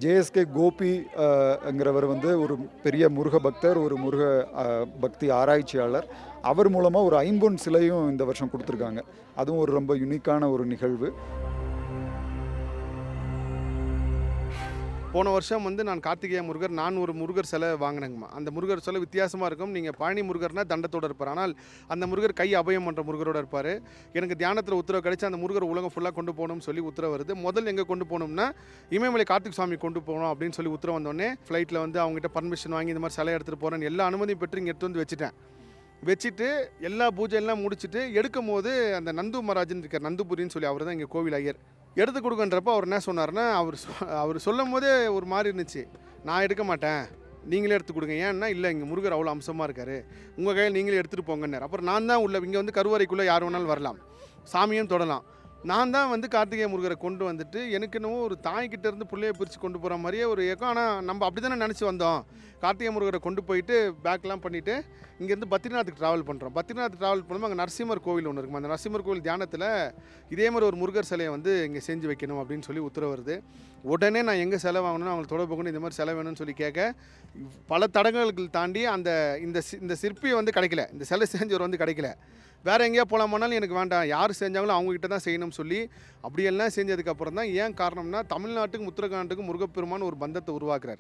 JSK Gopi ங்கிறவர் வந்து ஒரு பெரிய முருக பக்தர், ஒரு முருக பக்தி ஆராய்ச்சியாளர். அவர் மூலமாக ஒரு ஐம்பொன் சிலையும் இந்த வருஷம் கொடுத்துருக்காங்க. அதுவும் ஒரு ரொம்ப யுனிக்கான ஒரு நிகழ்வு. போன வருஷம் வந்து நான் கார்த்திகேய முருகர் ஒரு முருகர் சிலை வாங்கினேங்கம்மா. அந்த முருகர் சிலை வித்தியாசமாக இருக்கும். நீங்கள் பழனி முருகர்னா தண்டத்தோடு இருப்பார். ஆனால் அந்த முருகர் கை அபயம் பண்ணுற முருகரோடு இருப்பார். எனக்கு தியானத்தில் உத்தரவு கிடைச்சி அந்த முருகர் உலகம் ஃபுல்லாக கொண்டு போகணும்னு சொல்லி உத்தரவு வருது. முதல்ல எங்கே கொண்டு போகணும்னா இமயமலை கார்த்திக் சுவாமி கொண்டு போகணும் அப்படின்னு சொல்லி உத்தரவு வந்தோடனே ஃப்ளைட்டில் வந்து அவங்ககிட்ட பர்மிஷன் வாங்கி இந்த மாதிரி சிலை எடுத்துகிட்டு போகிறேன்னு எல்லா அனுமதியும் பெற்று இங்கே எடுத்து வந்து வச்சுட்டு எல்லா பூஜை எல்லாம் முடிச்சுட்டு எடுக்கும் போது அந்த நந்து மகாராஜன் இருக்கார், நந்துபுரின்னு சொல்லி அவர் தான் இங்கே கோவில் ஐயர். எடுத்து கொடுக்கன்றப்ப அவர் என்ன சொன்னார்னா, அவர் சொல்லும் போதே ஒரு மாதிரி இருந்துச்சு. நான் எடுக்க மாட்டேன், நீங்களே எடுத்து கொடுங்க. ஏன்னா இல்லை இங்கே முருகர் அவ்வளோ அம்சமாக இருக்கார், உங்கள் கையில் நீங்களே எடுத்துகிட்டு போங்கன்னார். அப்புறம் நான் தான் உள்ள இங்கே வந்து கருவறைக்குள்ளே யார் வேணாலும் வரலாம், சாமியும் தொடலாம். நான் தான் வந்து கார்த்திகேய முருகரை கொண்டு வந்துட்டு எனக்கு என்னவோ ஒரு தாய்கிட்ட இருந்து பிள்ளையை பிரித்து கொண்டு போகிற மாதிரியே ஒரு ஏக்கம். ஆனால் நம்ம அப்படி தானே நினச்சி வந்தோம். கார்த்திகேய முருகரை கொண்டு போயிட்டு பேக்லாம் பண்ணிவிட்டு இங்கேருந்து பத்ரிநாத்துக்கு ட்ராவல் பண்ணுறோம். பத்ரிநாத் ட்ராவல் பண்ணும்போது அங்கே நரசிம்மர் கோவில் ஒன்று இருக்கும். அந்த நரசிம்மர் கோவில் தியானத்தில் இதே மாதிரி ஒரு முருகர் சிலையை வந்து இங்கே செஞ்சு வைக்கணும் அப்படின்னு சொல்லி உத்தரவு வருது. உடனே நான் எங்கே செலவு வாங்கணும், அவங்களை தொடர்பு கொண்டு இந்த மாதிரி செலவு வேணும்னு சொல்லி கேட்க பல தடங்களுக்கு தாண்டி இந்த சிற்பி வந்து கிடைக்கல, இந்த சிலை செஞ்சவர் வந்து கிடைக்கல. வேறு எங்கேயா போகலாமானாலும் எனக்கு வேண்டாம், யார் செஞ்சாங்களோ அவங்ககிட்ட தான் செய்யணும்னு சொல்லி அப்படியெல்லாம் செஞ்சதுக்கப்புறம் தான் ஏன் காரணம்னா தமிழ்நாட்டுக்கும் உத்தரகாண்டுக்கும் முருகப்பெருமான் ஒரு பந்தத்தை உருவாக்குறார்.